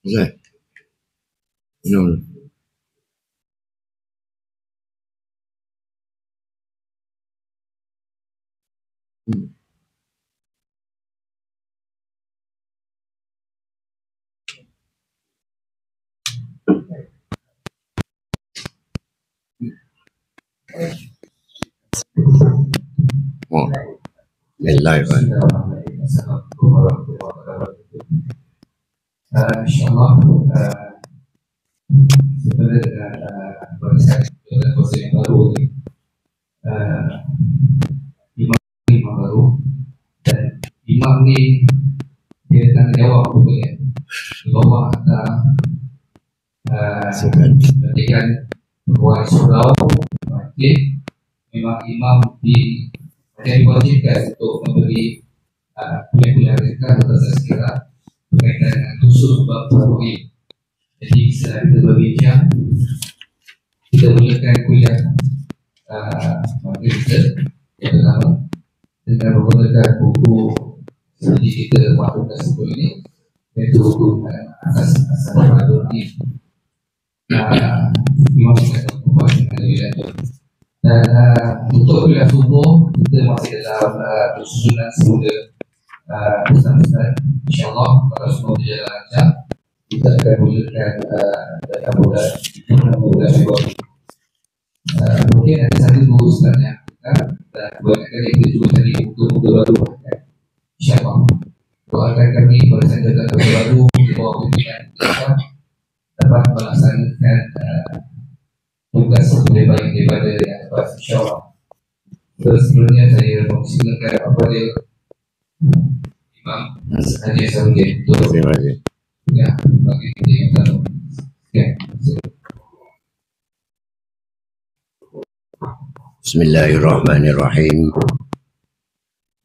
Zat. No. Oh, live kan. InsyaAllah sebenarnya dengan barisan dengan proses yang baru ini imam baru dan imam ni dia tanggung jawab rupanya di bawah antara pendidikan berbuat surau masjid. Memang imam diwajibkan untuk memberi kuliah-kuliah mereka atau tazkirah berkaitan dengan khusus bab tauhid. Jadi setelah kita berbincang, kita mulakan kuliah kita yang pertama dengan menggunakan buku seperti kita maklumkan sebelum ini, iaitu buku asas Al-Qur'an. Imam kita akan membahas dengan lebih lanjut. Dan untuk kuliah subuh kita masih dalam susunan semula Ustaz. InsyaAllah kalau semua berjalan lancar, kita akan mulakan dalam bulan Februari. Mungkin ada satu dua Ustaz yang dan kebanyakan kita cuba cari buku-buku baru. InsyaAllah doakan kami barisan jaga baru di bawah pimpinan kita dapat melaksanakan tugas lebih baik daripada yang lepas, insyaAllah. Terus sebelumnya saya mempersilakan kepada Imam Haji Saudi. Terima kasih. Ya, bagi kita yang tahu. Ya, Bismillahirrahmanirrahim.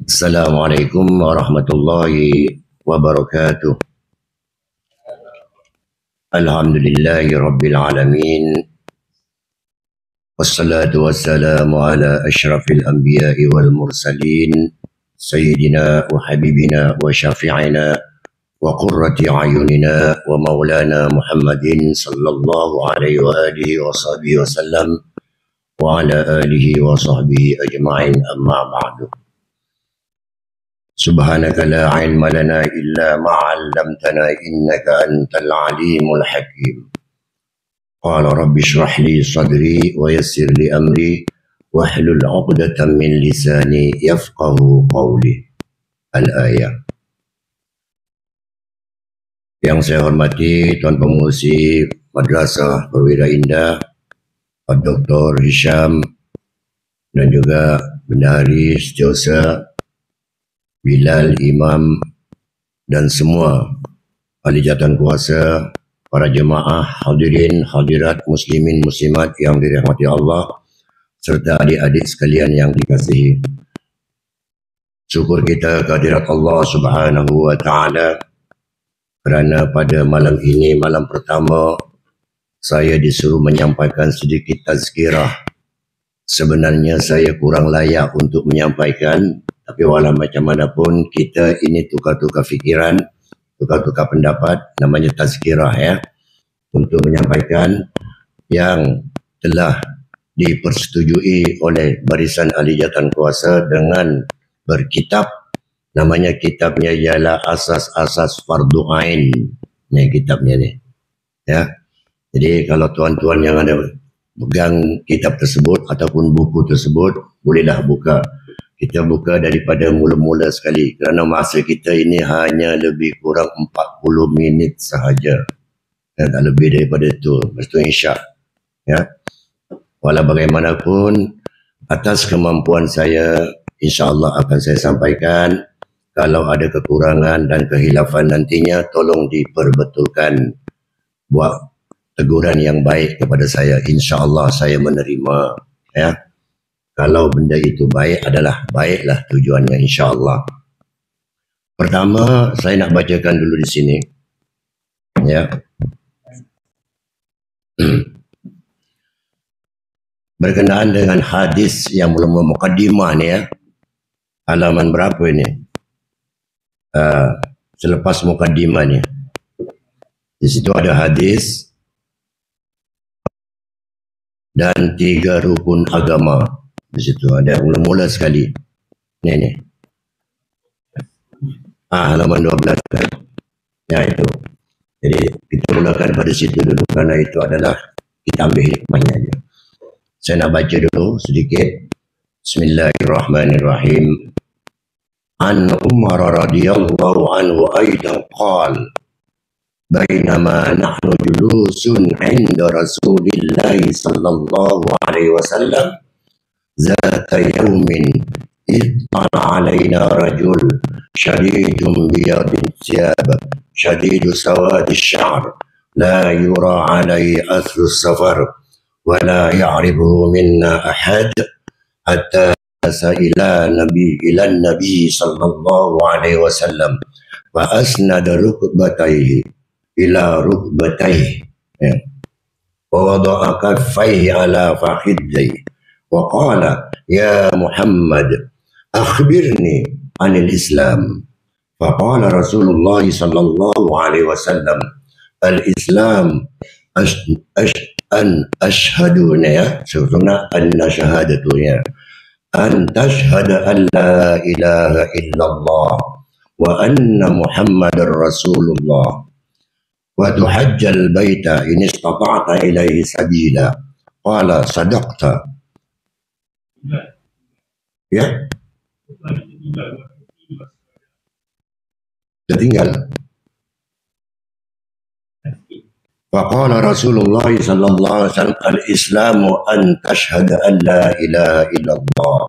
Assalamualaikum warahmatullahi wabarakatuh. Alhamdulillahi rabbil alamin. Wassalatu wassalamu ala ashrafil anbiya'i wal mursalin sayyidina wa habibina wa syafi'ina wa qurrati ayunina wa maulana Muhammadin sallallahu alaihi wa alihi wa sahbihi wa sallam wa ala alihi wa sahbihi ajma'in, amma ba'du. Subhanaka la ilma lana illa ma 'allamtana innaka antal alimul hakim. Qala rabbi shrah li sadri wa yassir li amri wahlul 'uqdatam min lisani yafqahu qawli. Al-ayah. Yang saya hormati Tuan Pengurusi Madrasah Perwira Indah, Dr. Hisham, dan juga Bendahari Setiausaha, Bilal Imam, dan semua ahli jawatan kuasa, para jemaah, hadirin, hadirat, muslimin, muslimat yang dirahmati Allah, serta adik-adik sekalian yang dikasihi. Syukur kita kehadirat Allah Subhanahu wa Ta'ala kerana pada malam ini, malam pertama, saya disuruh menyampaikan sedikit tazkirah. Sebenarnya saya kurang layak untuk menyampaikan, tapi walau macam mana pun kita ini tukar-tukar fikiran, tukar-tukar pendapat, namanya tazkirah ya, untuk menyampaikan yang telah dipersetujui oleh barisan ahli jawatan kuasa dengan berkitab. Namanya kitabnya ialah Asas-Asas Fardu Ain. Ni kitabnya ni. Ya. Jadi kalau tuan-tuan yang ada pegang kitab tersebut ataupun buku tersebut, bolehlah buka. Kita buka daripada mula-mula sekali kerana masa kita ini hanya lebih kurang 40 minit sahaja. Ya, tak lebih daripada itu. Lepas itu insya'. Ya. Walau bagaimanapun, atas kemampuan saya, insya-Allah akan saya sampaikan. Kalau ada kekurangan dan kehilafan nantinya, tolong diperbetulkan. Buat teguran yang baik kepada saya. InsyaAllah saya menerima. Ya. Kalau benda itu baik adalah baiklah tujuannya, insyaAllah. Pertama, saya nak bacakan dulu di sini. Ya. Berkenaan dengan hadis yang belum mukaddimah ni ya. Halaman berapa ini? Selepas mukaddimah ni. Di situ ada hadis dan 3 rukun agama. Di situ ada mula-mula sekali. Ini. Halaman 12 kan. Ya itu. Jadi kita mulakan pada situ dulu karena itu adalah kita ambil hikmahnya aja. Saya nak baca dulu sedikit. Bismillahirrahmanirrahim. An Umar radhiyallahu anhu aidan qala bainama nahnu julusun 'inda Rasulillah sallallahu alaihi wasallam zata yawmin ittala 'alaina rajul shadidun biyadil thiyab shadidu sawadi ash-sha'r la yura 'alayhi athru as-safar wa la ya'rifuhu minna ahad hatta ila Nabi sallallahu alaihi wasallam wa asnada rukbatayhi ila rukbatayhi wa wada'a kaffayhi ala fakhidayhi wa qala ya Muhammad akhbirni anil Islam. Faqala Rasulullah sallallahu alaihi wasallam al-Islam ashhadu ya sebetulnya anna syahadatunya an tashhada an la ilaha illallah wa anna Muhammadar Rasulullah wa tuhajjal baita in istata'ta ilaihi sabila. Qala sadaqta. Ya. Tertinggal. Faqala Rasulullah sallallahu alaihi wasallam al-Islamu an tashhada an la ilaha illallah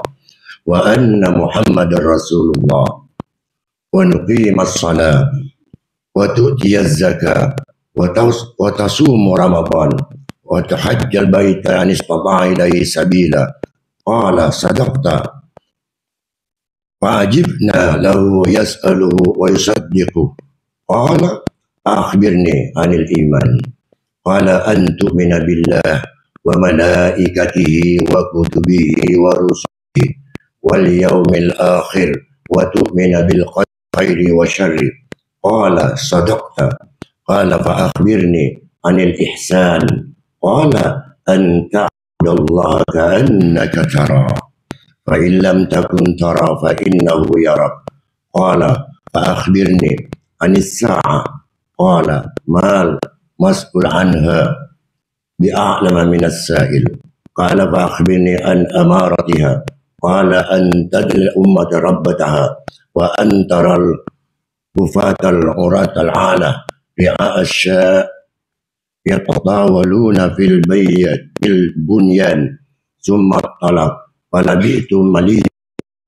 wa anna Muhammadar Rasulullah wa nuqima as-salat wa tu'tiya az-zakah wa tasumu Ramadan wa tuhajjal baita an istata'a ilayhi sabila. Qala sadaqta. Fa'ajibna lahu yas'aluhu wa yusaddiqu. Qala akhbirni anil iman. Qala an tu'mina billah wa malaikatihi wa kutubihi wa rusulihi wal yawmil akhir wa tu'mina bil khairi wa syarri. Qala sadaqta. Qala fa akhbirni anil ihsan. Qala an ta'budallaha ka'annaka tara fa in lam takun tara fa innahu yarak. Qala fa akhbirni anis sa'ah. Qala mal mas'ul anha bi'a'lama minas sa'il. Qala fa akhbirni an amaratiha. Qala an tadli ummata rabbataha wa an taral kufatal uratal ala bi'a asya yatatawaluna fil bayyat bil bunyan summa talaq falabitu malid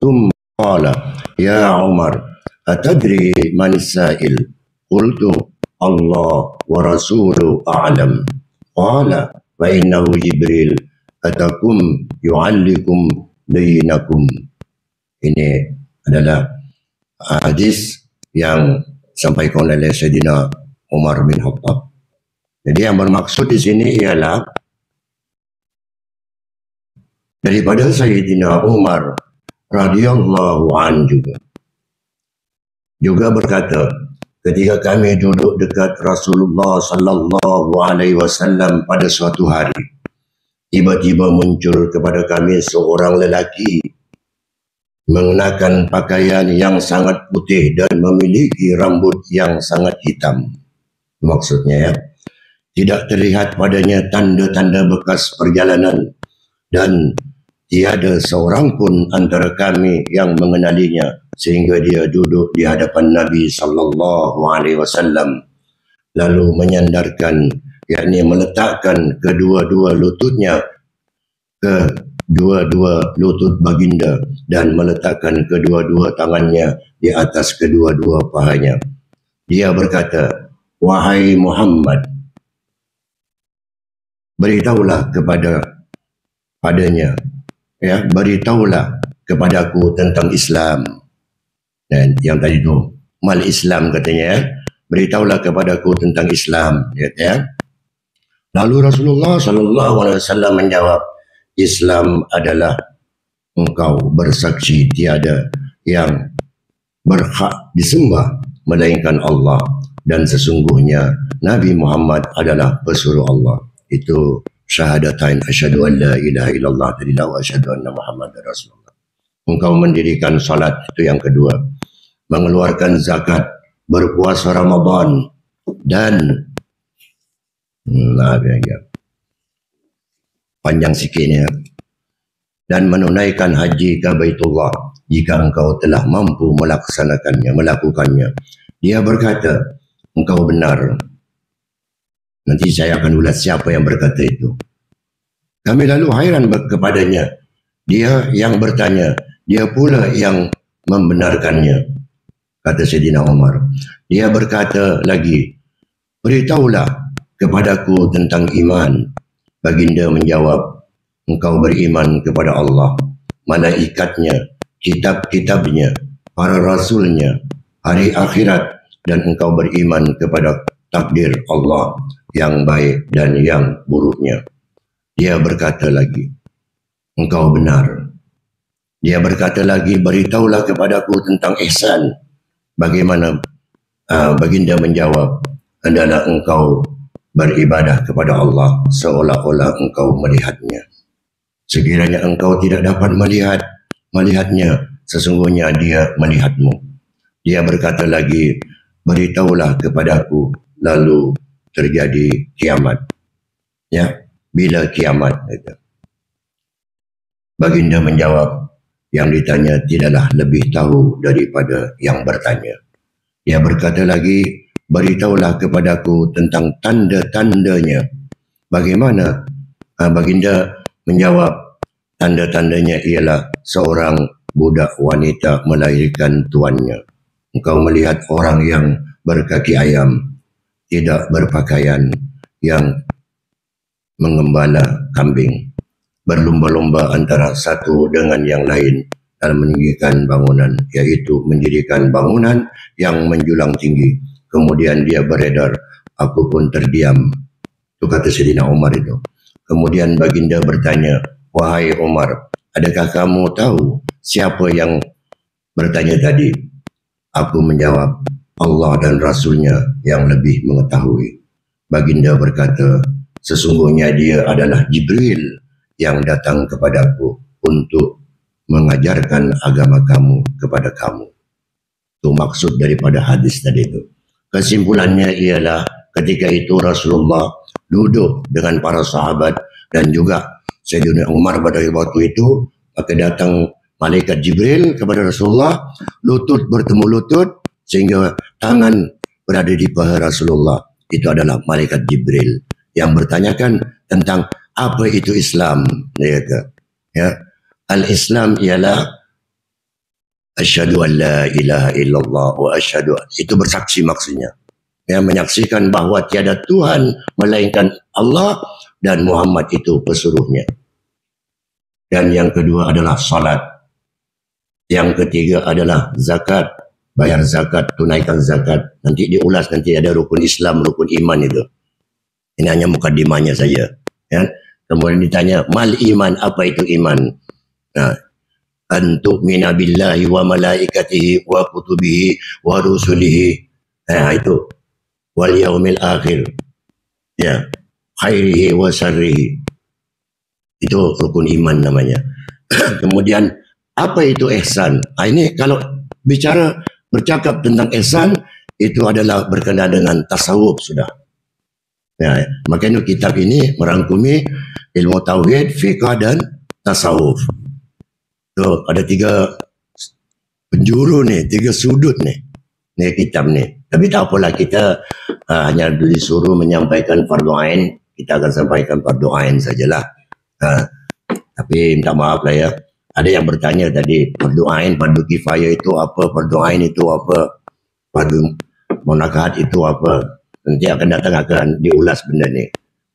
summa qala ya Umar atadri man sa'il. Qultu Allah wa rasuluhu a'lam. Qala fa innahu Jibril atakum yu'allikum dinakum. Ini adalah hadis yang disampaikan oleh Sayyidina Umar bin Khattab. Jadi yang bermaksud di sini ialah daripada Sayyidina Umar radhiyallahu anhu juga berkata, ketika kami duduk dekat Rasulullah sallallahu alaihi wasallam pada suatu hari, tiba-tiba muncul kepada kami seorang lelaki mengenakan pakaian yang sangat putih dan memiliki rambut yang sangat hitam. Maksudnya ya, tidak terlihat padanya tanda-tanda bekas perjalanan dan tiada seorang pun antara kami yang mengenalinya sehingga dia duduk di hadapan Nabi sallallahu alaihi wasallam lalu menyandarkan, yakni meletakkan kedua-dua lututnya ke dua-dua lutut baginda dan meletakkan kedua-dua tangannya di atas kedua-dua pahanya. Dia berkata, wahai Muhammad, beritahulah padanya, ya, beritahulah kepadaku tentang Islam. Dan yang tadi itu mal Islam katanya, ya, beritahulah kepadaku tentang Islam, ya. Lalu Rasulullah sallallahu alaihi wasallam menjawab, Islam adalah engkau bersaksi tiada yang berhak disembah melainkan Allah dan sesungguhnya Nabi Muhammad adalah pesuruh Allah. Itu syahadatain asyhadu an la ilaha illallah wa asyhadu anna Muhammadar Rasulullah. Engkau mendirikan salat, itu yang kedua. Mengeluarkan zakat, berpuasa Ramadan, dan panjang sikitnya, dan menunaikan haji ke Baitullah jika engkau telah mampu melakukannya. Dia berkata, engkau benar. Nanti saya akan ulas siapa yang berkata itu. Kami lalu hairan kepadanya. Dia yang bertanya, dia pula yang membenarkannya. Kata Sayyidina Umar. Dia berkata lagi, beritahulah kepadaku tentang iman. Baginda menjawab, engkau beriman kepada Allah, malaikatnya, kitab-kitabnya, para rasulnya, hari akhirat, dan engkau beriman kepada takdir Allah yang baik dan yang buruknya. Dia berkata lagi, engkau benar. Dia berkata lagi, beritahulah kepadaku tentang ihsan. Bagaimana? Baginda menjawab, adalah engkau beribadah kepada Allah seolah-olah engkau melihatnya. Sekiranya engkau tidak dapat melihatnya, sesungguhnya dia melihatmu. Dia berkata lagi, beritahulah kepadaku, lalu terjadi kiamat. Ya, bila kiamat? Itu. Baginda menjawab, yang ditanya tidaklah lebih tahu daripada yang bertanya. Dia berkata lagi, beritahulah kepadaku tentang tanda-tandanya. Bagaimana? Baginda menjawab, tanda-tandanya ialah seorang budak wanita melahirkan tuannya. Engkau melihat orang yang berkaki ayam, tidak berpakaian, yang mengembala kambing, berlomba-lomba antara satu dengan yang lain dalam meninggikan bangunan, yaitu mendirikan bangunan yang menjulang tinggi. Kemudian dia beredar, aku pun terdiam. Itu kata Sayyidina Umar itu. Kemudian baginda bertanya, wahai Umar, adakah kamu tahu siapa yang bertanya tadi? Aku menjawab, Allah dan Rasulnya yang lebih mengetahui. Baginda berkata, sesungguhnya dia adalah Jibril yang datang kepadaku untuk mengajarkan agama kamu kepada kamu. Itu maksud daripada hadis tadi itu. Kesimpulannya ialah ketika itu Rasulullah duduk dengan para sahabat dan juga Sayyidina Umar pada waktu itu, maka datang malaikat Jibril kepada Rasulullah, lutut bertemu lutut, sehingga tangan berada di paha Rasulullah. Itu adalah malaikat Jibril yang bertanyakan tentang apa itu Islam. Dia kata, ya, al-Islam ialah asyhadu an la ilaha illallah wa asyhadu, itu bersaksi maksudnya. Yang menyaksikan bahawa tiada Tuhan melainkan Allah dan Muhammad itu pesuruhnya. Dan yang kedua adalah salat. Yang ketiga adalah zakat. Bayar zakat, tunaikan zakat. Nanti diulas, nanti ada rukun Islam, rukun iman itu. Ini hanya mukadimahnya saja. Ya. Kemudian ditanya, mal iman, apa itu iman? Nah, antuk minabillahi wa malaikatihi wa kutubihi wa rusulihi. Nah, itu. Wal yaumil akhir. Ya. Khairihi wa syarrihi. Itu rukun iman namanya. Kemudian, apa itu ihsan? Ini kalau bercakap tentang ihsan, itu adalah berkenaan dengan tasawuf sudah. Ya, makanya kitab ini merangkumi ilmu tauhid, fiqh dan tasawuf. So, ada 3 penjuru nih, 3 sudut nih kitab nih. Tapi tak apalah, kita hanya disuruh menyampaikan fardu ain, kita akan sampaikan fardu ain sajalah. Tapi minta maaf lah ya. Ada yang bertanya tadi, fardu ain, fardu kifayah itu apa? Fardu ain itu apa? Fardu munakahat itu apa? Nanti akan diulas benda ni.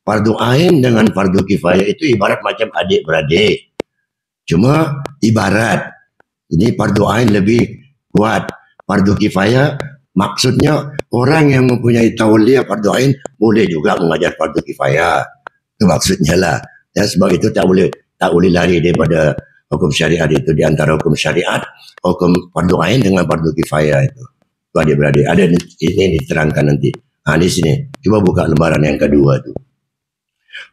Fardu ain dengan fardu kifayah itu ibarat macam adik-beradik. Cuma ibarat. Ini fardu ain lebih kuat. Fardu kifayah maksudnya orang yang mempunyai tauliah fardu ain boleh juga mengajar fardu kifayah. Itu maksudnya lah. Ya, sebab itu tak boleh lari daripada hukum syariat itu. Di antara hukum syariat, hukum fardu ain dengan fardu kifayah itu. Tuh adik-beradik, ada ini diterangkan nanti. Di sini, coba buka lembaran yang kedua tuh.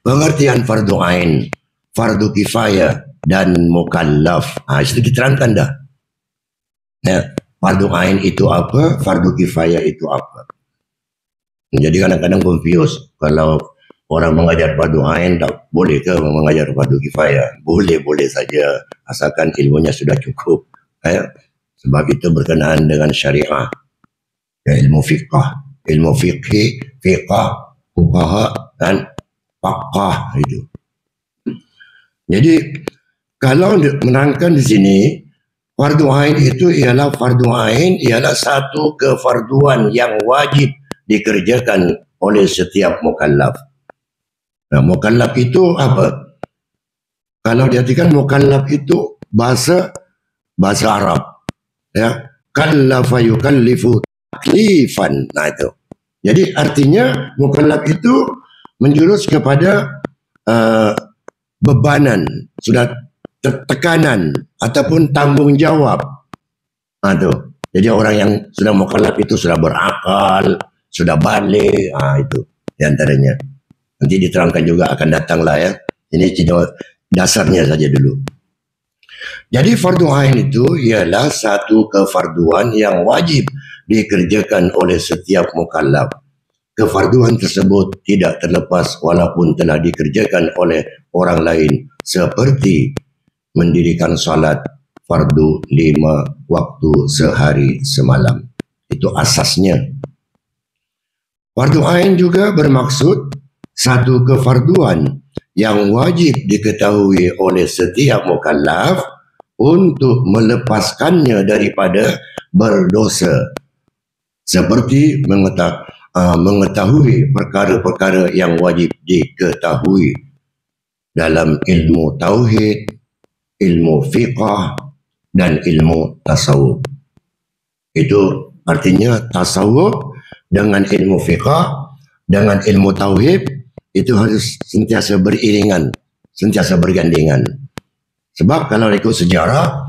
Pengertian fardu ain, fardu kifayah, dan mukallaf. Itu diterangkan dah. Ya, fardu ain itu apa, fardu kifayah itu apa. Jadi kadang-kadang confuse. Kalau orang mengajar fardu ain, tak boleh ke mengajar fardu kifayah? Boleh-boleh saja, asalkan ilmunya sudah cukup. Ya. Sebab itu berkenaan dengan syariah. Ya, ilmu fiqh, fuqaha, dan faqah itu. Jadi kalau menerangkan di sini, fardu ain itu ialah satu kefarduan yang wajib dikerjakan oleh setiap mukallaf. Nah, mukallaf itu apa? Kalau diartikan mukallaf itu bahasa Arab, ya, kallafa yukallifu taklifan. Nah itu. Jadi artinya mukallaf itu menjurus kepada bebanan, sudah tekanan ataupun tanggung jawab. Nah itu. Jadi orang yang sudah mukallaf itu sudah berakal, sudah balik, itu diantaranya. Nanti diterangkan juga akan datanglah ya. Ini dasarnya saja dulu. Jadi fardu ain itu ialah satu kefarduan yang wajib dikerjakan oleh setiap mukallaf. Kefarduan tersebut tidak terlepas walaupun telah dikerjakan oleh orang lain, seperti mendirikan salat fardu 5 waktu sehari semalam. Itu asasnya. Fardu ain juga bermaksud satu kefarduan yang wajib diketahui oleh setiap mukallaf untuk melepaskannya daripada berdosa, seperti mengetahui perkara-perkara yang wajib diketahui dalam ilmu tauhid, ilmu fiqh, dan ilmu tasawuf. Itu artinya tasawuf dengan ilmu fiqh, dengan ilmu tauhid itu harus sentiasa beriringan, sentiasa bergandengan. Sebab kalau ikut sejarah,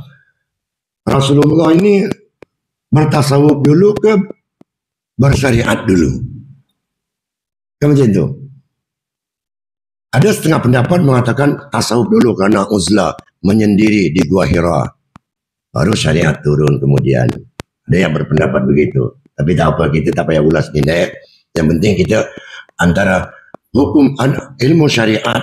Rasulullah ini bertasawuf dulu ke bersyariat dulu? Kan macam itu. Ada setengah pendapat mengatakan tasawuf dulu karena uzlah, menyendiri di Gua Hira. Baru syariat turun kemudian. Ada yang berpendapat begitu. Tapi tak apa, kita tak payah ulas ni. Yang penting kita antara hukum ilmu syariat,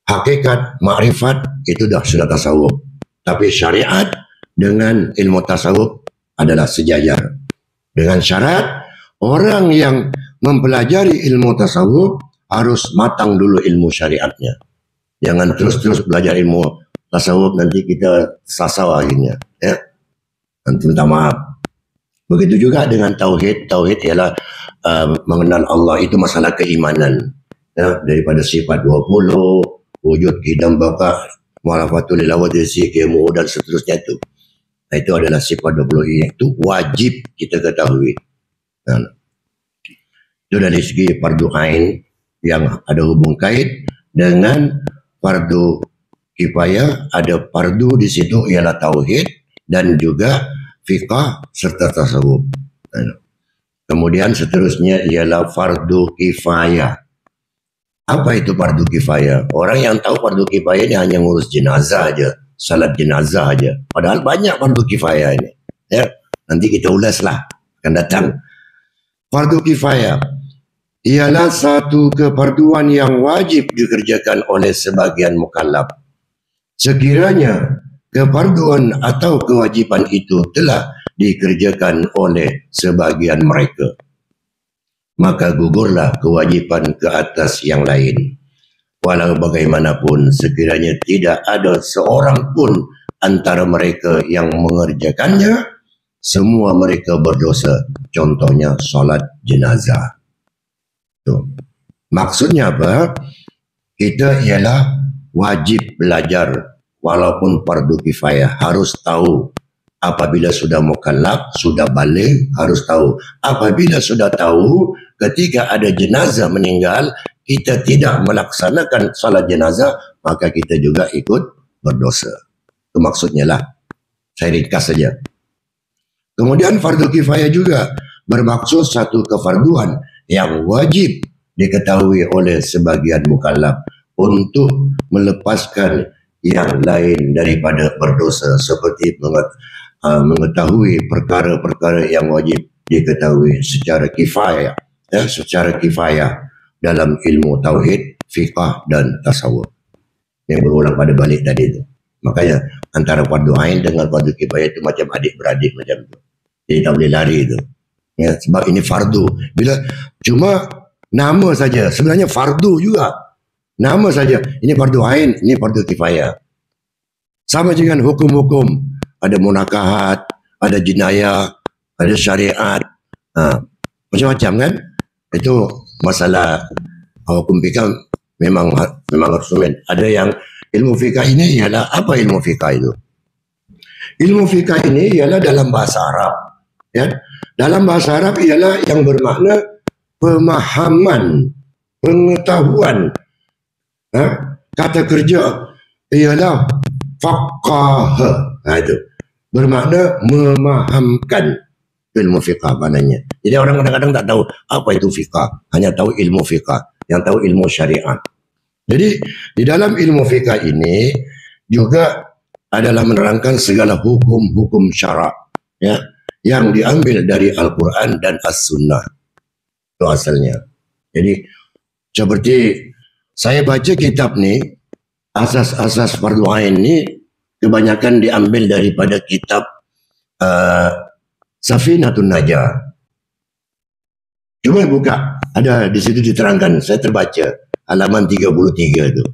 hakikat, makrifat itu sudah tasawuf. Tapi syariat dengan ilmu tasawuf adalah sejajar. Dengan syarat orang yang mempelajari ilmu tasawuf harus matang dulu ilmu syariatnya. Jangan terus-terus belajar ilmu tasawuf, nanti kita sasau akhirnya. Ya. Nanti minta maaf. Begitu juga dengan tauhid. Tauhid ialah mengenal Allah, itu masalah keimanan. Ya, daripada sifat 20, wujud, qidam, baqa, mu'alafatul ilawatisi, kemu, dan seterusnya itu. Nah, itu adalah sifat 20 ini. Itu wajib kita ketahui. Nah, itu dari segi fardu ain yang ada hubung kait dengan fardu kifayah. Ada fardu di situ ialah tauhid dan juga fiqh serta tasawuf. Nah, kemudian seterusnya ialah fardu kifayah. Apa itu fardu kifayah? Orang yang tahu fardu kifayah ini hanya ngurus jenazah aja, salat jenazah aja. Padahal banyak fardu kifayah ini. Ya, nanti kita ulaslah, akan datang. Fardu kifayah ialah satu kefarduan yang wajib dikerjakan oleh sebagian mukallaf. Sekiranya kefarduan atau kewajiban itu telah dikerjakan oleh sebagian mereka, maka gugurlah kewajiban ke atas yang lain. Walau bagaimanapun, sekiranya tidak ada seorang pun antara mereka yang mengerjakannya, semua mereka berdosa. Contohnya solat jenazah. Tuh. Maksudnya apa? Kita ialah wajib belajar, walaupun fardu kifayah. Harus tahu. Apabila sudah mukallaf, sudah balik, harus tahu. Apabila sudah tahu, ketika ada jenazah meninggal, kita tidak melaksanakan salat jenazah, maka kita juga ikut berdosa. Itu maksudnya lah. Saya ringkas saja. Kemudian fardu kifayah juga bermaksud satu kefarduan yang wajib diketahui oleh sebagian mukallaf untuk melepaskan yang lain daripada berdosa, seperti mengetahui perkara-perkara yang wajib diketahui secara kifayah, secara kifayah dalam ilmu tauhid, fiqh dan tasawuf. Yang berulang pada balik tadi itu. Makanya antara fardu ain dengan fardu kifayah itu macam adik-beradik macam itu. Jadi tak boleh lari itu. Ya, sebab ini fardu. Bila cuma nama saja, sebenarnya fardu juga. Nama saja. Ini fardu ain, ini fardu kifayah. Sama dengan hukum-hukum. Ada munakahat, ada jinayah, ada syariat. Macam-macam kan? Itu masalah hukum fikah memang harus sumen. Ada yang ilmu fikah ini ialah apa ilmu fikah itu? Ilmu fikah ini ialah dalam bahasa Arab. Ya, dalam bahasa Arab ialah yang bermakna pemahaman, pengetahuan. Kata kerja ialah faqah. Itu bermakna memahamkan ilmu fiqah maknanya. Jadi orang kadang-kadang tak tahu apa itu fiqah, hanya tahu ilmu fiqah, yang tahu ilmu syariat. Jadi di dalam ilmu fiqah ini juga adalah menerangkan segala hukum-hukum syarak, ya, yang diambil dari Al-Quran dan As-Sunnah. Itu asalnya. Jadi seperti saya baca kitab ni, asas-asas fardu ain ni kebanyakan diambil daripada kitab Safinatun Najah. Cuma buka, ada di situ diterangkan, saya terbaca halaman 33 itu.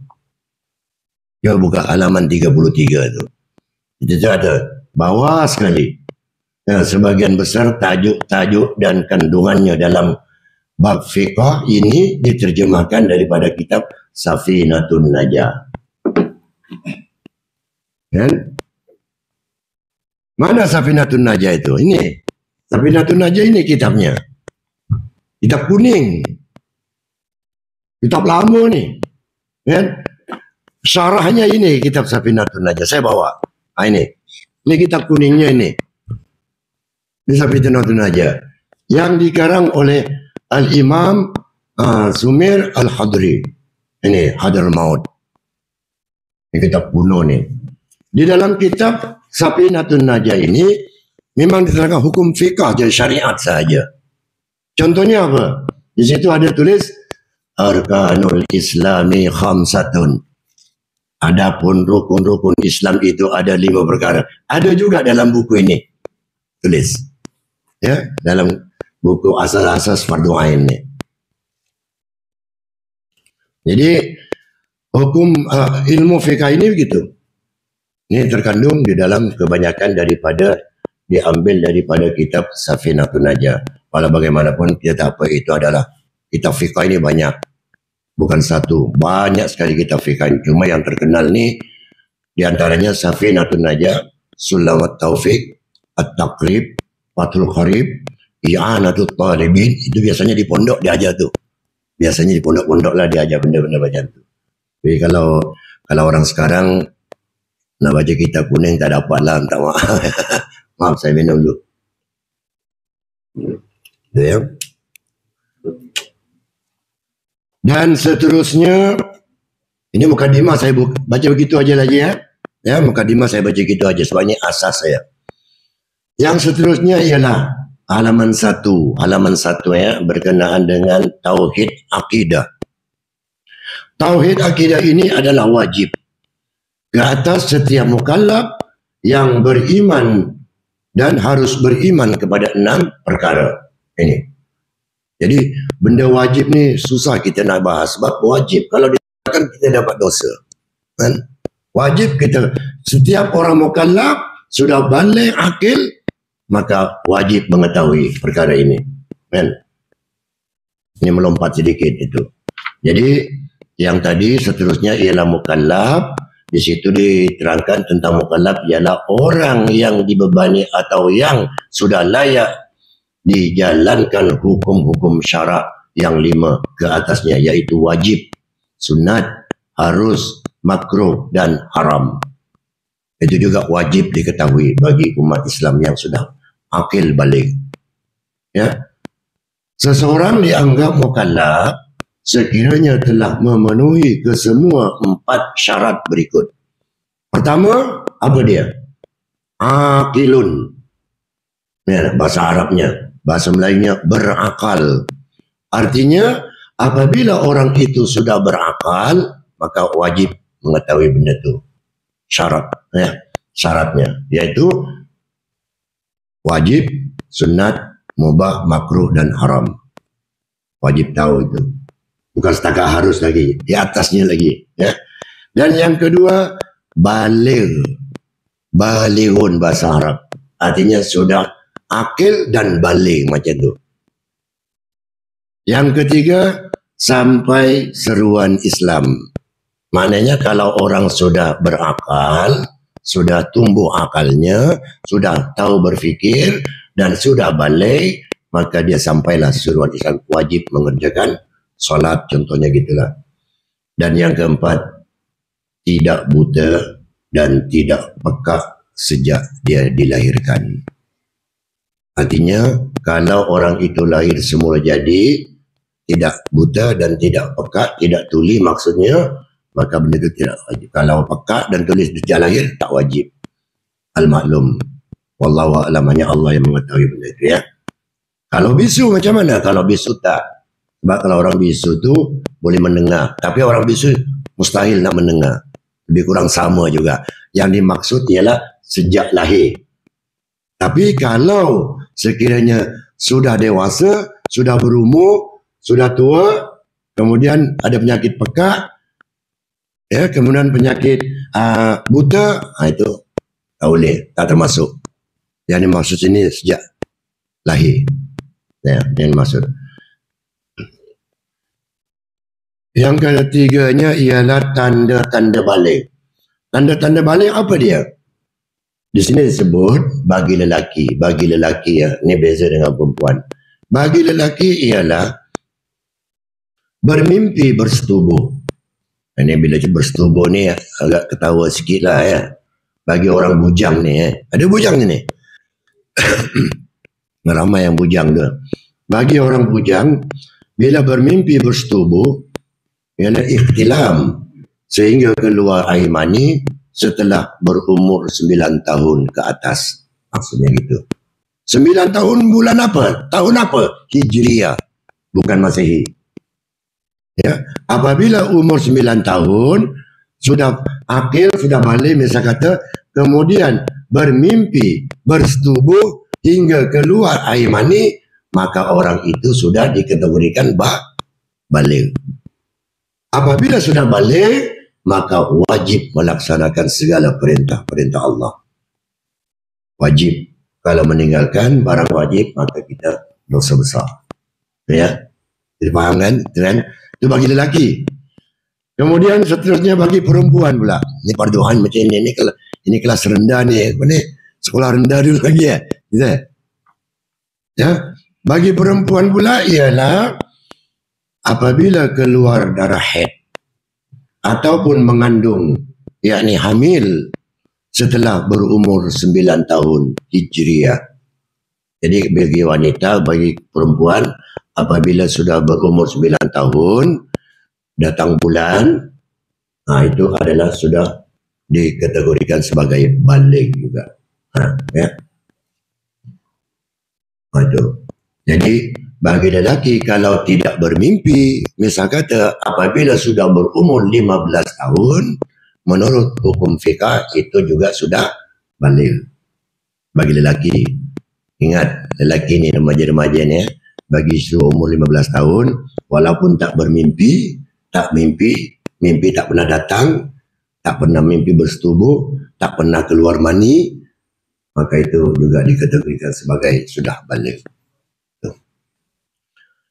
Coba buka halaman 33 itu. Itu ada bawah sekali. Ya, sebagian besar tajuk-tajuk dan kandungannya dalam bab fiqh ini diterjemahkan daripada kitab Safinatun Najah. Kan? Mana Safinatun Najah itu? Ini. Safinatun Najah ini kitabnya. Kitab kuning. Kitab lama ni. Kan? Syarahnya ini kitab Safinatun Najah. Saya bawa. Ini. Ini kitab kuningnya ini. Ini Safinatun Najah. Yang dikarang oleh Al-Imam Sumir Al-Hadri. Ini Hadar Maut. Ini kitab kuno ni. Di dalam kitab Safinatun Najah ini memang diterangkan hukum fiqah jadi syariat saja. Contohnya apa? Di situ ada tulis Arkanul Islami khamsatun. Adapun rukun-rukun Islam itu ada 5 perkara. Ada juga dalam buku ini. Tulis. Ya, dalam buku asas-asas fardu ain ni. Jadi hukum ilmu fiqah ini begitu. Ini terkandung di dalam kebanyakan diambil daripada kitab Safinatun Najah. Walau bagaimanapun kita tahu apa itu adalah kitab fiqah ini banyak. Bukan satu, banyak sekali kitab fiqah. Cuma yang terkenal ni diantaranya Safinatun Najah, Sulamat Taufiq, At-Taqrib, Fathul Qarib, I'anatul Talibin. Itu biasanya di pondok diajar tu. Biasanya di pondok-pondok lah diajar benda-benda macam tu. Jadi kalau orang sekarang nak baca kitab kuning tak dapat lah, minta maaf. Maaf, saya minum dulu. Ya. Dan seterusnya, ini mukadimah saya baca begitu aja lagi ya. Ya, mukadimah saya baca begitu aja, sebabnya asas saya. Yang seterusnya ialah halaman 1 ya, berkenaan dengan tauhid akidah. Tauhid akidah ini adalah wajib ke atas setiap mukallaf yang beriman dan harus beriman kepada 6 perkara ini. Jadi benda wajib ni susah kita nak bahas sebab wajib kalau dikatakan kita dapat dosa. Kan? Wajib kita, setiap orang mukallaf sudah baligh akil maka wajib mengetahui perkara ini. Kan? Ini melompat sedikit itu. Jadi yang tadi seterusnya ialah mukallaf. Di situ diterangkan tentang mukallaf ialah orang yang dibebani atau yang sudah layak dijalankan hukum-hukum syarak yang 5 ke atasnya, iaitu wajib, sunat, harus, makruh dan haram. Itu juga wajib diketahui bagi umat Islam yang sudah akil balik. Ya. Seseorang dianggap mukallaf sekiranya telah memenuhi kesemua 4 syarat berikut. Pertama, apa dia? Akilun. Ya, bahasa Arabnya, bahasa Melayunya berakal. Artinya, apabila orang itu sudah berakal, maka wajib mengetahui benda itu. Syarat, ya, syaratnya, yaitu wajib, sunat, mubah, makruh, dan haram. Wajib tahu itu. Bukan setakat harus lagi, di atasnya lagi. Ya. Dan yang kedua, baligh. Balighun bahasa Arab. Artinya sudah akil dan baligh macam itu. Yang ketiga, sampai seruan Islam. Maknanya kalau orang sudah berakal, sudah tumbuh akalnya, sudah tahu berfikir, dan sudah baligh, maka dia sampailah seruan Islam, wajib mengerjakan solat, contohnya gitulah. Dan yang keempat, tidak buta dan tidak peka sejak dia dilahirkan. Artinya, kalau orang itu lahir semula jadi, tidak buta dan tidak peka, tidak tuli maksudnya, maka benda itu tidak wajib. Kalau peka dan tulis sejak lahir, tak wajib. Al-maklum. Wallahu a'lam, hanya Allah yang mengetahui benda itu, ya. Kalau bisu macam mana? Kalau bisu tak. Sebab kalau orang bisu tu boleh mendengar. Tapi orang bisu mustahil nak mendengar. Lebih kurang sama juga. Yang dimaksud ialah sejak lahir. Tapi kalau sekiranya sudah dewasa, sudah berumur, sudah tua, kemudian ada penyakit pekak, ya, kemudian penyakit buta, itu tak boleh, tak termasuk. Yang dimaksud ini sejak lahir. Ya, yang dimaksud. Yang ketiganya ialah tanda-tanda balik. Tanda-tanda balik apa dia? Di sini disebut bagi lelaki ya, ini beza dengan perempuan. Bagi lelaki ialah bermimpi bersetubuh. Ini bila bersetubuh ni agak ketawa sikit lah ya. Bagi orang bujang ni ada bujang ni. Ramai yang bujang tu. Bagi orang bujang, bila bermimpi bersetubuh, ialah ikhtilam sehingga keluar air mani setelah berumur 9 tahun ke atas. Maksudnya gitu. 9 tahun bulan apa? Tahun apa? Hijriah, bukan Masehi. Ya, apabila umur 9 tahun sudah akil, sudah balik misal kata, kemudian bermimpi bersetubuh hingga keluar air mani, maka orang itu sudah dikategorikan balik. Apabila sudah balik, maka wajib melaksanakan segala perintah-perintah Allah. Wajib. Kalau meninggalkan barang wajib, maka kita dosa besar. Ya, dipaham kan? Itu bagi lelaki. Kemudian seterusnya bagi perempuan pula. Ini parduhan macam ini. Ini kelas rendah ni. Ini sekolah rendah dulu lagi ya. Gitu. Ya. Bagi perempuan pula ialah apabila keluar darah haid ataupun mengandung, yakni hamil setelah berumur 9 tahun Hijriah. Jadi bagi wanita, bagi perempuan, apabila sudah berumur 9 tahun, datang bulan, itu adalah sudah dikategorikan sebagai baligh juga. Ya. Itu. Jadi bagi lelaki kalau tidak bermimpi, misal kata apabila sudah berumur 15 tahun, menurut hukum fiqah itu juga sudah baligh. Bagi lelaki, ingat lelaki ni remaja-remaja ni, bagi umur 15 tahun, walaupun tak bermimpi, tak mimpi tak pernah datang, tak pernah mimpi bersetubuh, tak pernah keluar mani, maka itu juga dikategorikan sebagai sudah baligh.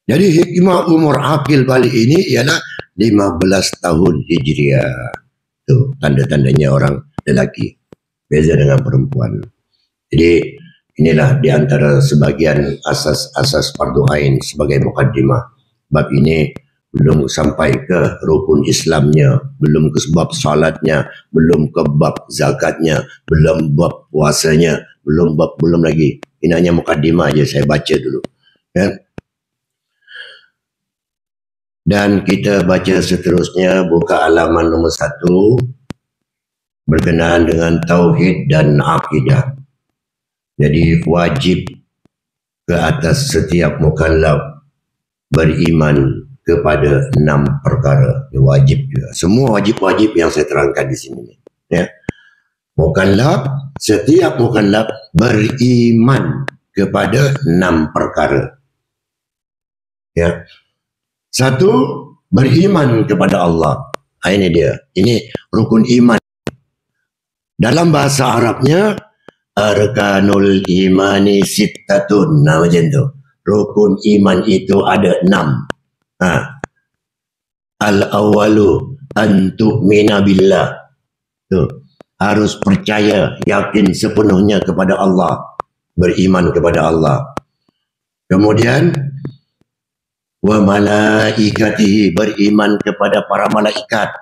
Jadi hikmah umur akil balik ini ialah 15 tahun Hijriah. Itu tanda-tandanya orang lelaki. Beza dengan perempuan. Jadi inilah di antara sebagian asas-asas fardu ain sebagai mukaddimah. Bab ini belum sampai ke rukun Islamnya, belum ke bab salatnya, belum ke bab zakatnya, belum bab puasanya, belum lagi. Ini hanya mukadimah aja, saya baca dulu. Ya. Dan kita baca seterusnya, buka halaman nomor 1 berkenaan dengan tauhid dan akidah. Jadi wajib ke atas setiap mukallaf beriman kepada 6 perkara. Ini wajib juga. Semua wajib-wajib yang saya terangkan di sini. Ya. Mukallaf, setiap mukallaf beriman kepada 6 perkara. Ya. 1, beriman kepada Allah. Ini dia. Ini rukun iman. Dalam bahasa Arabnya, arkanul imani sittatun. Nah, macam tu. Rukun iman itu ada 6. Al-awalu an tu'mina billah. Tu. Harus percaya, yakin sepenuhnya kepada Allah, beriman kepada Allah. Kemudian wa malaikatihi, beriman kepada para malaikat,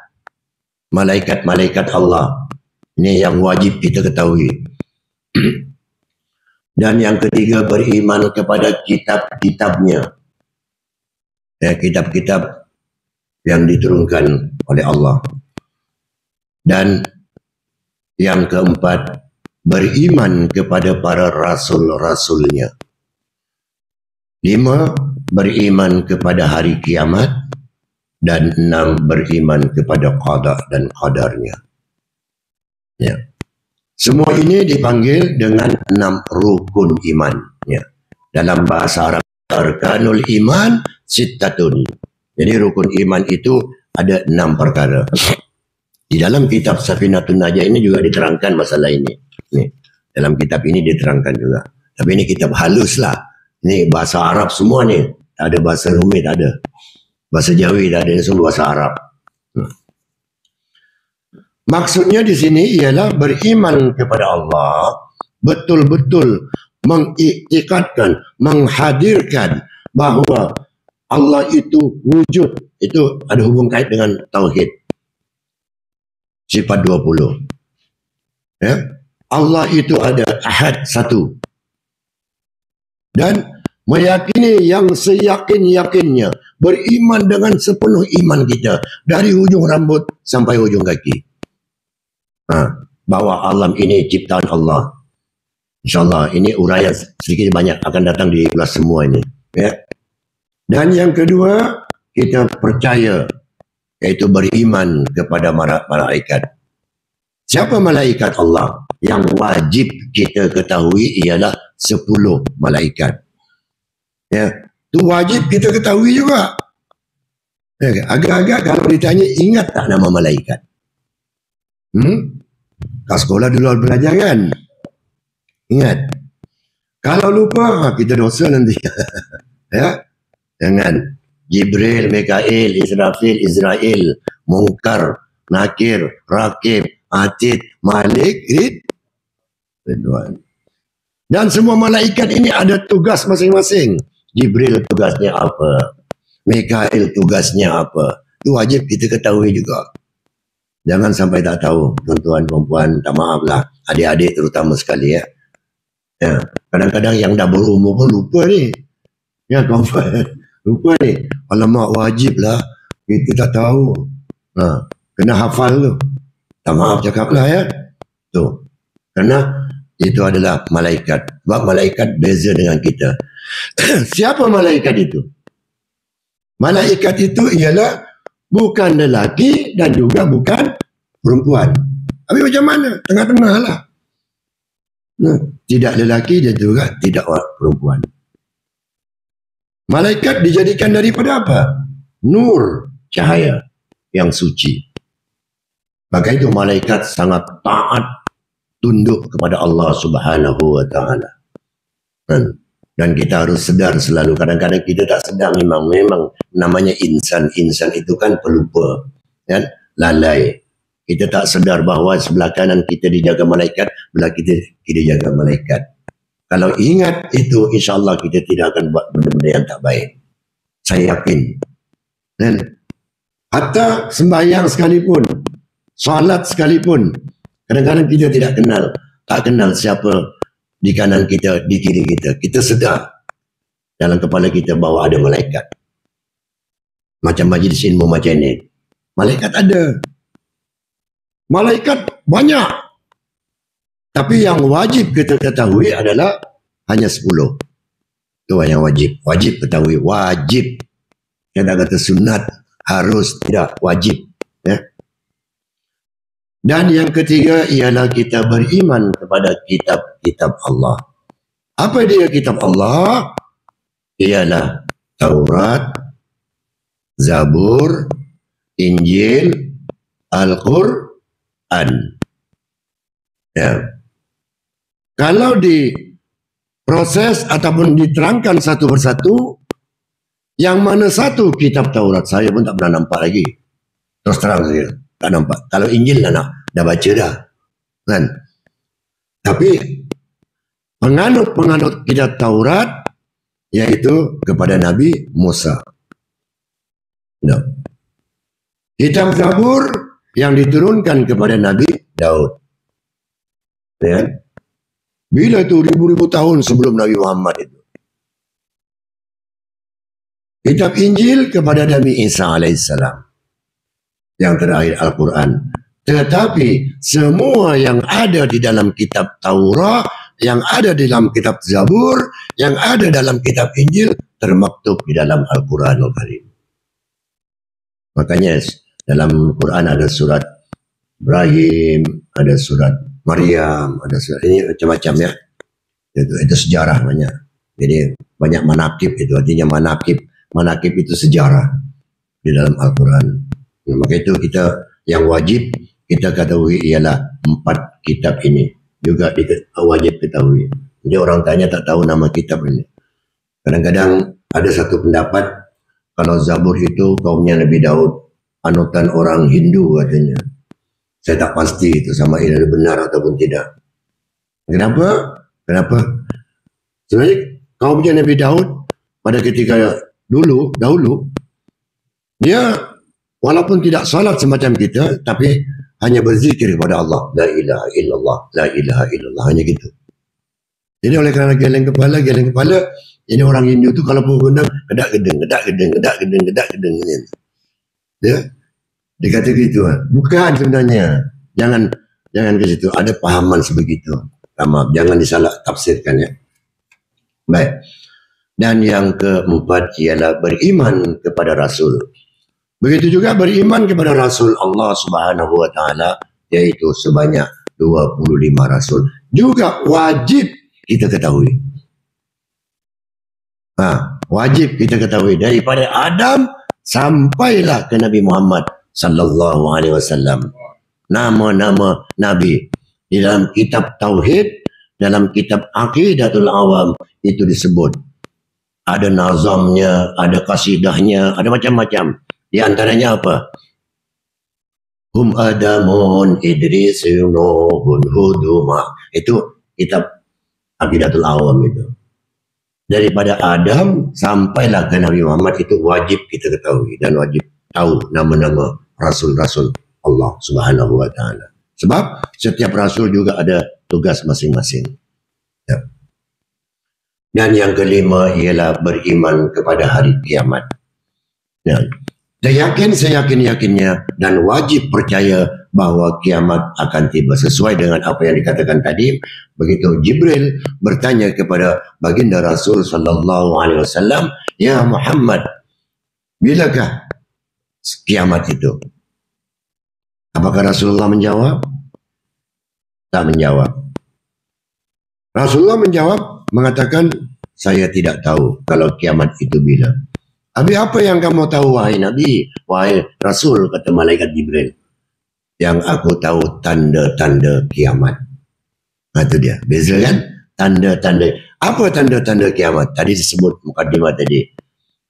malaikat Allah. Ini yang wajib kita ketahui. Dan yang ketiga, beriman kepada kitab-kitabnya, ya, kitab-kitab yang diturunkan oleh Allah. Dan yang keempat, beriman kepada para rasul-rasulnya. 5, beriman kepada hari kiamat. Dan 6, beriman kepada qada dan qadarnya. Ya. Semua ini dipanggil dengan 6 rukun iman. Ya. Dalam bahasa Arab, arkanul iman sittatun. Jadi rukun iman itu ada 6 perkara. Di dalam kitab Safinatun Najah ini juga diterangkan masalah ini. Nih, dalam kitab ini diterangkan juga. Tapi ini kitab halus lah. Ini bahasa Arab semua nih. Tak ada bahasa rumit, tak ada. Bahasa Jawi tak ada, ini semua bahasa Arab. Maksudnya di sini ialah beriman kepada Allah, betul-betul mengiktikadkan, menghadirkan bahawa Allah itu wujud. Itu ada hubung kait dengan tauhid. Sifat 20. Ya. Allah itu ada ahad, 1. Dan meyakini yang seyakin-yakinnya, beriman dengan sepenuh iman kita dari ujung rambut sampai ujung kaki. Bahawa alam ini ciptaan Allah. InsyaAllah ini uraian sedikit banyak akan datang di kelas semua ini. Ya. Dan yang kedua, kita percaya, iaitu beriman kepada malaikat. Siapa malaikat Allah? Yang wajib kita ketahui ialah 10 malaikat. Ya, itu wajib kita ketahui juga. Ya, agak-agak kalau ditanya, ingat tak nama malaikat? Kat sekolah dulu belajar kan? Ingat. Kalau lupa, kita dosa nanti. Ya, jangan. Jibril, Mikail, Israel, Munkar, Nakir, Rakib, Atid, Malik, Ridwan. Dan semua malaikat ini ada tugas masing-masing. Jibril tugasnya apa? Mikail tugasnya apa? Itu wajib kita ketahui juga. Jangan sampai tak tahu, tuan-tuan, perempuan, tak maaf lah. Adik-adik terutama sekali ya. Ya. Kadang-kadang yang dah berumur pun lupa ni. Ya, kawan. Lupa ni. Alamak, wajib lah. Kita tak tahu. Kena hafal tu. Tak maaf cakap lah ya. Tu. Kerana itu adalah malaikat. Sebab malaikat beza dengan kita. Siapa malaikat itu? Malaikat itu ialah bukan lelaki dan juga bukan perempuan. Tapi macam mana? Tengah-tengah lah. Tidak lelaki dan juga tidak perempuan. Malaikat dijadikan daripada apa? Nur, cahaya yang suci. Maka itu malaikat sangat taat, tunduk kepada Allah Subhanahu wa taala. Dan kita harus sedar selalu. Kadang-kadang kita tak sedar, memang namanya insan. Insan itu kan pelupa, kan? Lalai. Kita tak sedar bahawa sebelah kanan kita dijaga malaikat, belah kita dijaga malaikat. Kalau ingat itu, insyaAllah kita tidak akan buat benda-benda yang tak baik. Saya yakin. Dan hatta sembahyang sekalipun, salat sekalipun, kadang-kadang kita tidak kenal. Tak kenal siapa di kanan kita, di kiri kita. Kita sedar dalam kepala kita bahawa ada malaikat. Macam majlis ilmu macam ini. Malaikat ada. Malaikat banyak. Tapi yang wajib kita ketahui adalah hanya 10. Itu yang wajib. Wajib ketahui. Wajib. Kita tak kata sunat. Harus. Tidak. Wajib. Ya. Dan yang ketiga ialah kita beriman kepada kitab-kitab Allah. Apa dia kitab Allah? Ialah Taurat, Zabur, Injil, Al-Quran. Ya. Kalau diproses ataupun diterangkan satu persatu, yang mana satu kitab Taurat saya pun tak pernah nampak lagi. Terus terang saya tak nampak. Kalau Injil dah baca dah. Kan? Tapi penganut kitab Taurat yaitu kepada Nabi Musa. No. Kitab Zabur yang diturunkan kepada Nabi Daud. Ya. Bila itu ribu-ribu tahun sebelum Nabi Muhammad itu. Kitab Injil kepada Nabi Isa alaihissalam. Yang terakhir Al-Quran. Tetapi semua yang ada di dalam kitab Taurat, yang ada di dalam kitab Zabur, yang ada dalam kitab Injil termaktub di dalam Al-Quranul Karim. Makanya dalam Quran ada surat Ibrahim, ada surat Maryam, ada surat ini macam-macam ya. Itu sejarah banyak. Jadi banyak manakib itu, artinya manakib itu sejarah di dalam Al-Quran. Nah, maka itu kita yang wajib kita ketahui ialah 4 kitab ini. Juga wajib ketahui. Jadi orang tanya tak tahu nama kitab ini. Kadang-kadang ada satu pendapat kalau Zabur itu kaumnya Nabi Daud, anutan orang Hindu katanya. Saya tak pasti itu sama ini benar ataupun tidak. Kenapa? Sebenarnya kaumnya Nabi Daud pada ketika dahulu dia walaupun tidak salat semacam kita, tapi hanya berzikir kepada Allah. La ilaha illallah, la ilaha illallah. Hanya gitu. Jadi oleh kerana geleng kepala. Jadi orang Hindu tu kalau bergundang, kedak-gedeng. Ya? Dia kata gitu. Bukan sebenarnya. Jangan ke situ. Ada pahaman sebegitu. Maaf, jangan disalah tafsirkan ya. Baik. Dan yang keempat ialah beriman kepada Rasul. Begitu juga beriman kepada Rasul Allah Subhanahu wa taala, yaitu sebanyak 25 rasul. Juga wajib kita ketahui. Wajib kita ketahui daripada Adam sampailah ke Nabi Muhammad sallallahu alaihi wasallam. Nama-nama nabi di dalam kitab tauhid, dalam kitab Aqidatul Awam itu disebut. Ada nazamnya, ada kasidahnya, ada macam-macam. Di antaranya apa? Hum Adamun Idris Nuhun Huduma. Itu kitab Aqidatul Awam itu. Daripada Adam sampailah ke Nabi Muhammad itu wajib kita ketahui dan wajib tahu nama-nama rasul-rasul Allah Subhanahu wa taala. Sebab setiap rasul juga ada tugas masing-masing. Ya. Dan yang kelima ialah beriman kepada hari kiamat. Ya. Seyakin-yakinnya dan wajib percaya bahawa kiamat akan tiba sesuai dengan apa yang dikatakan tadi. Begitu Jibril bertanya kepada baginda Rasul sallallahu alaihi wasallam, "Ya Muhammad, bilakah kiamat itu?" Apakah Rasulullah menjawab? Tak menjawab. Rasulullah menjawab mengatakan, "Saya tidak tahu kalau kiamat itu bila." Habis apa yang kamu tahu wahai Nabi, wahai Rasul, kata malaikat Jibril. Yang aku tahu tanda-tanda kiamat. Itu dia. Beza kan? Tanda-tanda. Apa tanda-tanda kiamat? Tadi disebut mukadimah tadi.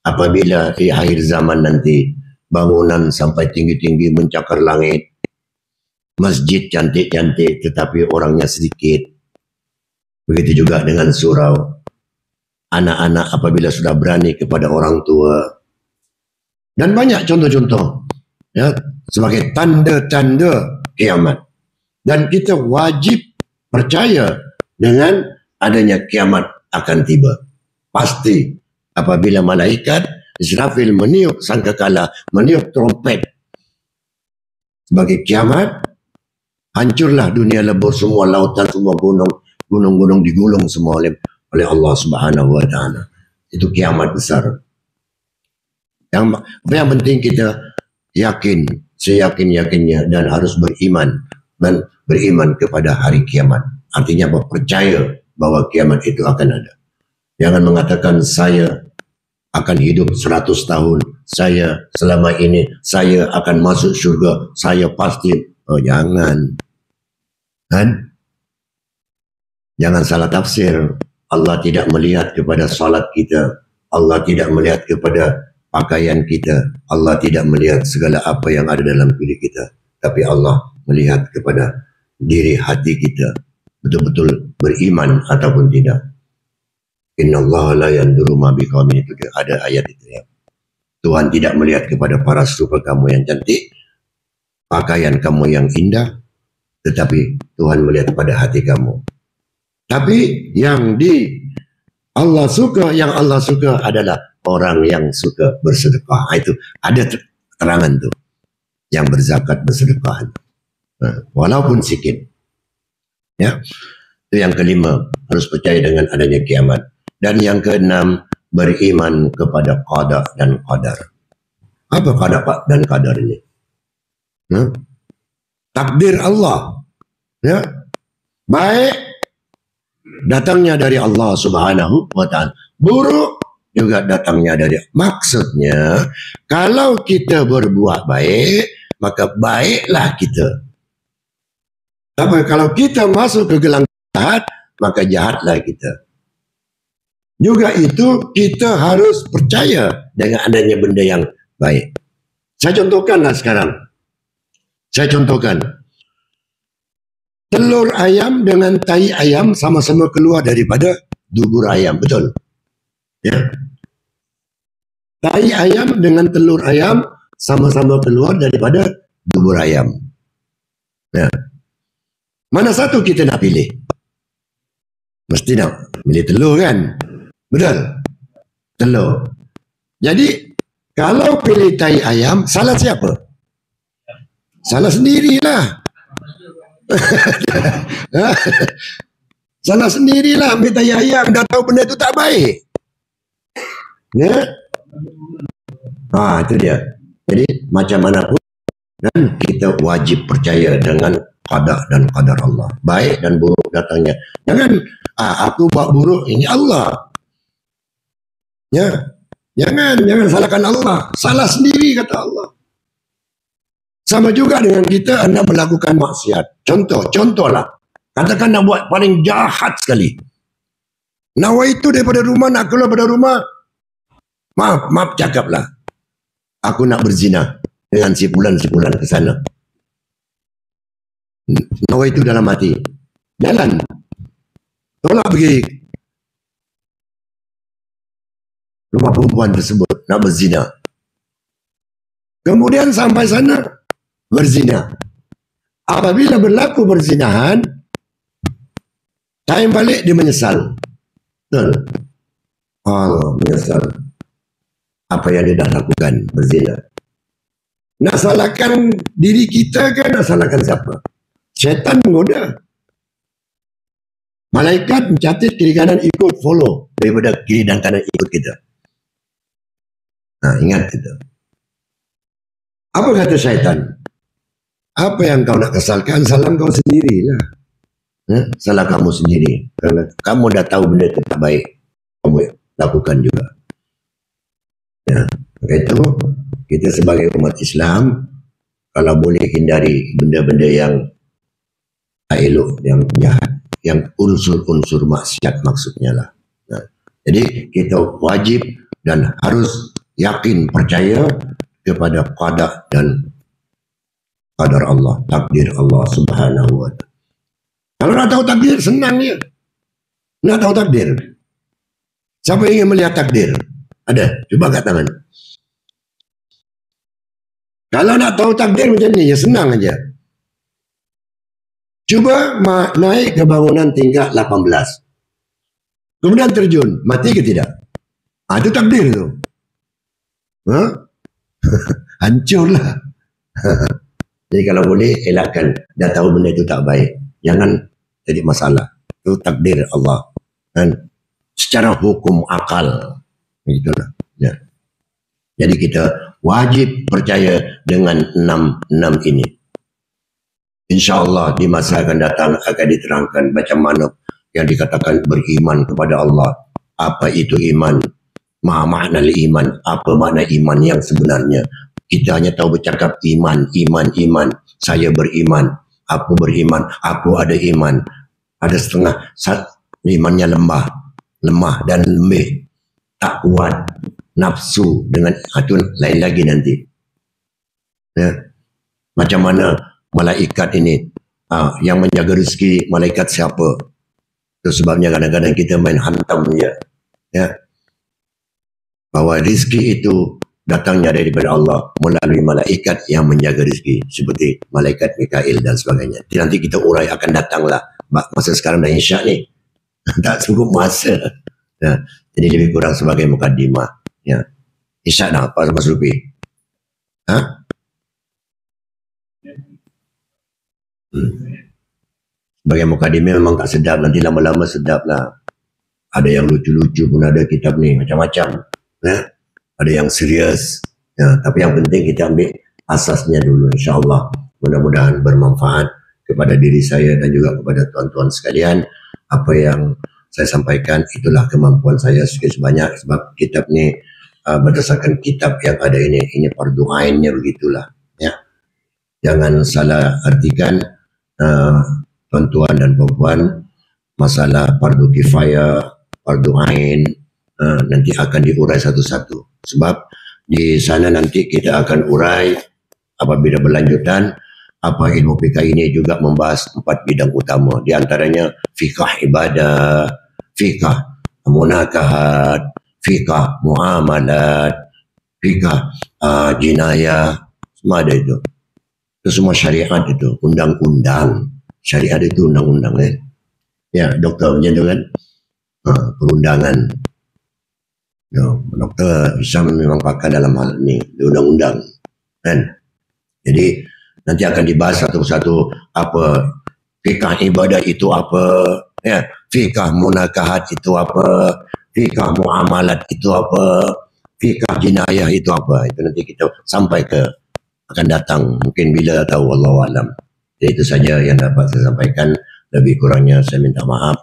Apabila di akhir zaman nanti bangunan sampai tinggi-tinggi mencakar langit. Masjid cantik-cantik tetapi orangnya sedikit. Begitu juga dengan surau. Anak-anak apabila sudah berani kepada orang tua. Dan banyak contoh-contoh. Ya, sebagai tanda-tanda kiamat. Dan kita wajib percaya dengan adanya kiamat akan tiba. Pasti apabila malaikat Israfil meniup sangkakala, meniup trompet sebagai kiamat, hancurlah dunia, lebur semua lautan, semua gunung-gunung digulung semua oleh Allah Subhanahu wa taala. Itu kiamat besar. Yang penting kita yakin, seyakin-yakinnya, dan harus beriman kepada hari kiamat. Artinya percaya bahwa kiamat itu akan ada. Jangan mengatakan saya akan hidup 100 tahun, saya selama ini saya akan masuk surga, saya pasti. Oh, jangan. Kan? Jangan salah tafsir. Allah tidak melihat kepada salat kita. Allah tidak melihat kepada pakaian kita. Allah tidak melihat segala apa yang ada dalam diri kita. Tapi Allah melihat kepada diri hati kita. Betul-betul beriman ataupun tidak. Inna Allah la yanduru ma biqaumin, itu ada ayat itu ya. Tuhan tidak melihat kepada paras rupa kamu yang cantik, pakaian kamu yang indah, tetapi Tuhan melihat pada hati kamu. Tapi yang Allah suka adalah orang yang suka bersedekah. Itu ada terangan tuh, yang berzakat bersedekah. Walaupun sedikit. Ya. Itu yang kelima, harus percaya dengan adanya kiamat. Dan yang keenam, beriman kepada qada dan qadar. Apa qada dan qadar ini? Takdir Allah. Ya. Baik datangnya dari Allah Subhanahu wa taala. Buruk juga datangnya dari. Maksudnya, kalau kita berbuat baik, maka baiklah kita. Tapi kalau kita masuk ke gelang jahat, maka jahatlah kita. Juga itu kita harus percaya dengan adanya benda yang baik. Saya contohkanlah sekarang. Saya contohkan. Telur ayam dengan tai ayam sama-sama keluar daripada dubur ayam. Betul? Ya. Tai ayam dengan telur ayam sama-sama keluar daripada dubur ayam. Ya. Mana satu kita nak pilih? Mesti nak pilih telur kan? Betul? Telur. Jadi, kalau pilih tai ayam, salah siapa? Salah sendirilah. Salah sendirilah ambil tai ayam, dah tahu benda itu tak baik. Ya? Itu dia. Jadi, macam mana pun, dan kita wajib percaya dengan qada dan qadar Allah. Baik dan buruk datangnya. Jangan, aku buat buruk, ini Allah. Ya, jangan salahkan Allah. Salah sendiri kata Allah. Sama juga dengan kita hendak melakukan maksiat. Contohlah. Katakan nak buat paling jahat sekali. Nawaitu daripada rumah, nak keluar daripada rumah. Maaf cakaplah. Aku nak berzina dengan si fulan ke sana. Nawaitu dalam hati. Jalan. Tolak pergi rumah perempuan tersebut, nak berzina. Kemudian sampai sana, berzina. Apabila berlaku berzinahan, time balik dia menyesal. Betul? Allah menyesal. Apa yang dia dah lakukan, berzina. Nak salahkan diri kita ke nak salahkan siapa? Syaitan menggoda. Malaikat mencatat kiri kanan ikut, follow. Daripada kiri dan kanan ikut kita. Ingat itu. Apa kata syaitan? Apa yang kau nak kesalkan, salah kau sendirilah. Salah kamu sendiri. Karena kamu dah tahu benda itu tak baik, kamu lakukan juga. Ya, maka itu kita sebagai umat Islam, kalau boleh hindari benda-benda yang tak elok, yang jahat, yang unsur-unsur maksiat maksudnya lah. Jadi kita wajib dan harus yakin, percaya kepada qada dan qadar Allah, takdir Allah Subhanahu wa ta'ala. Kalau nak tahu takdir, senang ya. Nak tahu takdir. Siapa ingin melihat takdir? Ada? Cuba angkat tangan. Kalau nak tahu takdir macam ni, ya senang aja. Cuba naik ke bangunan tingkat 18. kemudian terjun, mati ke tidak? Itu takdir tu. Hancurlah. Jadi kalau boleh elakkan, dah tahu benda itu tak baik, jangan jadi masalah. Itu takdir Allah. Dan secara hukum akal, begitulah. Ya. Jadi kita wajib percaya dengan enam ini. InsyaAllah di masa akan datang akan diterangkan macam mana yang dikatakan beriman kepada Allah. Apa itu iman? Ma makna iman? Apa makna iman yang sebenarnya? Kita hanya tahu bercakap iman. Saya beriman. Aku beriman. Aku ada iman. Ada setengah imannya lemah dan lembih. Tak kuat. Nafsu dengan itu lain lagi nanti. Ya. Macam mana malaikat ini yang menjaga rezeki, malaikat siapa? Itu sebabnya kadang-kadang kita main hantam je. Ya. Bahawa rezeki itu datangnya daripada Allah melalui malaikat yang menjaga rezeki, seperti malaikat Mikail dan sebagainya. Nanti kita urai akan datanglah. Masa sekarang dah insya ni. Tak cukup masa. Ya. Jadi lebih kurang sebagai mukadimah. Ya. Insya dah apa Mas Rupi? Sebagai mukadimah memang tak sedap, nanti lama-lama sedap lah. Ada yang lucu-lucu pun ada kitab ni, macam-macam. Ya. Ada yang serius. Ya. Tapi yang penting kita ambil asasnya dulu, insyaAllah. Mudah-mudahan bermanfaat kepada diri saya dan juga kepada tuan-tuan sekalian. Apa yang saya sampaikan itulah kemampuan saya sedikit sebanyak, sebab kitab ni berdasarkan kitab yang ada ini fardu ainnya begitulah. Ya. Jangan salah artikan tuan-tuan dan puan-puan, masalah fardu kifayah, fardu ain nanti akan diurai satu-satu. Sebab di sana nanti kita akan urai apabila berlanjutan apa ilmu fikih ini juga membahas 4 bidang utama, di antaranya fikih ibadah, fikih munakahat, fikih muamalat, fikih jinayah, semua ada itu. Itu semua syariat itu, undang-undang. Syariat itu undang-undang kan. Ya, doktor macam tu kan. Perundangan. Ya, Doktor Hisham memang pakar dalam hal ini, di undang-undang. Kan? Jadi nanti akan dibahas satu-satu apa fikih ibadah itu apa, ya, fikih munakahat itu apa, fikih muamalat itu apa, fikih jinayah itu apa. Itu nanti kita sampai ke akan datang, mungkin bila tahu, wallahu alam. Jadi itu saja yang dapat saya sampaikan. Lebih kurangnya saya minta maaf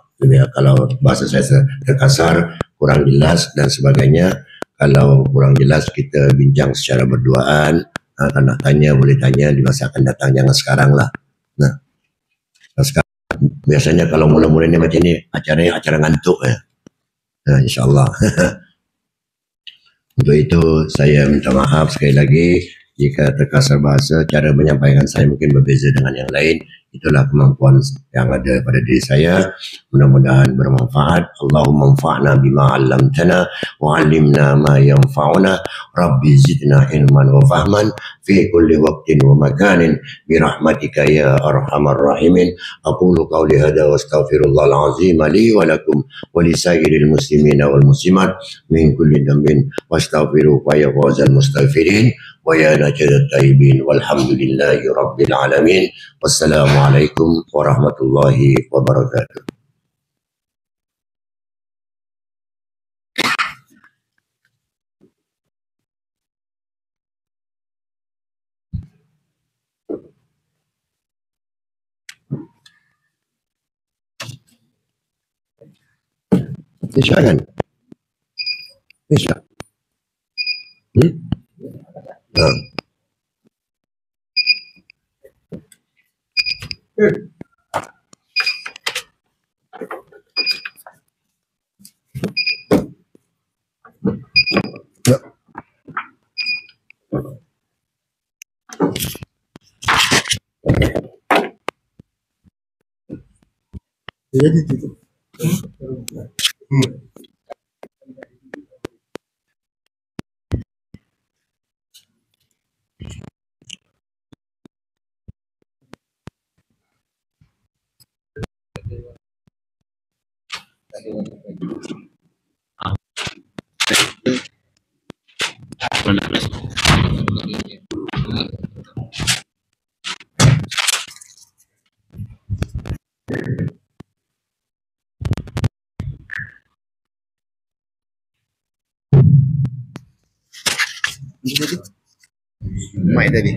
kalau bahasa saya terkasar, kurang jelas dan sebagainya. Kalau kurang jelas kita bincang secara berduaan. Kalau nak tanya boleh tanya di masa akan datang, jangan sekarang lah. Nah, sekarang biasanya kalau mula-mula ni macam ni acara ngantuk ya. Nah, insyaAllah. Untuk itu saya minta maaf sekali lagi jika terkasar bahasa, cara menyampaikan saya mungkin berbeza dengan yang lain. Itulah kemampuan yang ada pada diri saya. Mudah-mudahan bermanfaat. Allahumma anfa'na bima 'allamtana wa 'allimna ma yanfa'una. Rabbi zidna ilman wa fahman fi kulli waqtin wa makanin bi rahmatika ya arhamar rahimin. Aqulu qawli hadza wa astaghfirullahal azim li wa lakum wa li sairil muslimina wal muslimat min kulli dhanbin wastaghfiruhu fa ya fawzal mustaghfirin wa ya najadat taibin walhamdulillahi rabbil alamin. Wassalamualaikum warahmatullahi wabarakatuh. Bisa kan? Bisa. Nah. Jadi itu. Mai tadi.